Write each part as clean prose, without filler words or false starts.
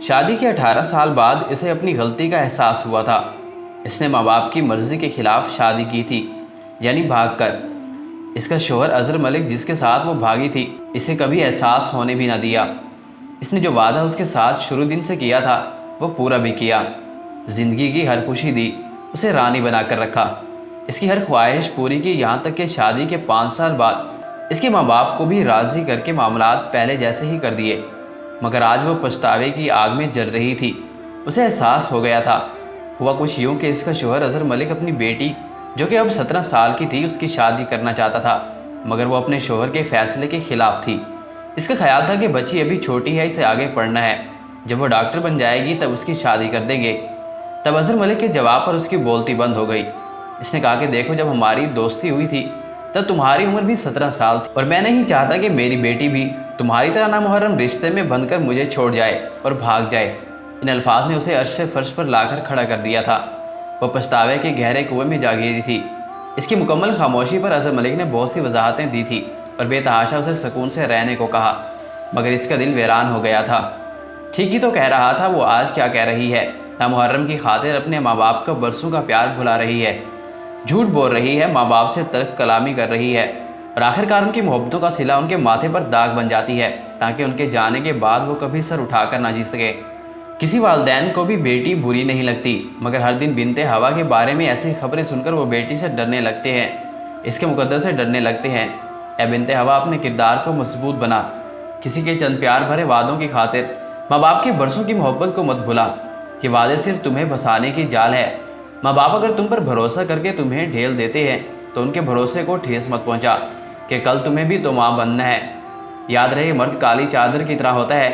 شادی کے 18 سال بعد اسے اپنی غلطی کا احساس ہوا تھا۔ اس نے ماں باپ کی مرضی کے خلاف شادی کی تھی، یعنی بھاگ کر۔ اس کا شوہر اظہر ملک جس کے ساتھ وہ بھاگی تھی، اسے کبھی احساس ہونے بھی نہ دیا۔ اس نے جو وعدہ اس کے ساتھ شروع دن سے کیا تھا وہ پورا بھی کیا۔ زندگی کی ہر خوشی دی، اسے رانی بنا کر رکھا، اس کی ہر خواہش پوری کی، یہاں تک کہ شادی کے 5 سال بعد اس کے ماں باپ کو بھی راضی کر کے معاملات پہلے جیسے ہی کر دیے۔ مگر آج وہ پچھتاوے کی آگ میں جل رہی تھی۔ اسے احساس ہو گیا تھا۔ ہوا کچھ یوں کہ اس کا شوہر اظہر ملک اپنی بیٹی جو کہ اب 17 سال کی تھی اس کی شادی کرنا چاہتا تھا، مگر وہ اپنے شوہر کے فیصلے کے خلاف تھی۔ اس کا خیال تھا کہ بچی ابھی چھوٹی ہے، اسے آگے پڑھنا ہے، جب وہ ڈاکٹر بن جائے گی تب اس کی شادی کر دیں گے۔ تب اظہر ملک کے جواب پر اس کی بولتی بند ہو گئی۔ اس نے کہا کہ دیکھو، جب ہماری دوستی ہوئی تھی تب تمہاری عمر بھی 17 سال تھی، اور میں نہیں چاہتا کہ میری بیٹی بھی تمہاری طرح نامحرم رشتے میں بندھ کر مجھے چھوڑ جائے اور بھاگ جائے۔ ان الفاظ نے اسے عرش سے فرش پر لا کر کھڑا کر دیا تھا۔ وہ پچھتاوے کے گہرے کنویں میں جا گری تھی۔ اس کی مکمل خاموشی پر اظہر ملک نے بہت سی وضاحتیں دی تھی اور بے تحاشا اسے سکون سے رہنے کو کہا، مگر اس کا دل ویران ہو گیا تھا۔ ٹھیک ہی تو کہہ رہا تھا، وہ آج کیا کہہ رہی ہے؟ نامحرم کی خاطر اپنے ماں باپ کا برسوں کا پیار بھلا رہی ہے، جھوٹ بول رہی ہے، ماں باپ سے تلخ کلامی کر رہی ہے، اور آخرکار ان کی محبتوں کا صلہ ان کے ماتھے پر داغ بن جاتی ہے، تاکہ ان کے جانے کے بعد وہ کبھی سر اٹھا کر نہ جی سکے۔ کسی والدین کو بھی بیٹی بری نہیں لگتی، مگر ہر دن بنت ہوا کے بارے میں ایسی خبریں سن کر وہ بیٹی سے ڈرنے لگتے ہیں، اس کے مقدر سے ڈرنے لگتے ہیں۔ اے بنت ہوا، اپنے کردار کو مضبوط بنا، کسی کے چند پیار بھرے وعدوں کی خاطر ماں باپ کے برسوں کی محبت کو مت بھلا۔ یہ وعدے صرف تمہیں بھسانے کی جال ہے۔ ماں باپ اگر تم پر بھروسہ کر کے تمہیں ڈھیل دیتے ہیں تو ان کے بھروسے کو ٹھیس مت پہنچا کہ کل تمہیں بھی تو ماں بننا ہے۔ یاد رہے، مرد کالی چادر کی طرح ہوتا ہے،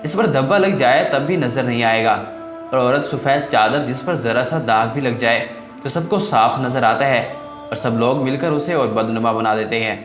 اس پر دھبا لگ جائے تب بھی نظر نہیں آئے گا، اور عورت سفید چادر جس پر ذرا سا داغ بھی لگ جائے تو سب کو صاف نظر آتا ہے، اور سب لوگ مل کر اسے اور بدنما بنا دیتے ہیں۔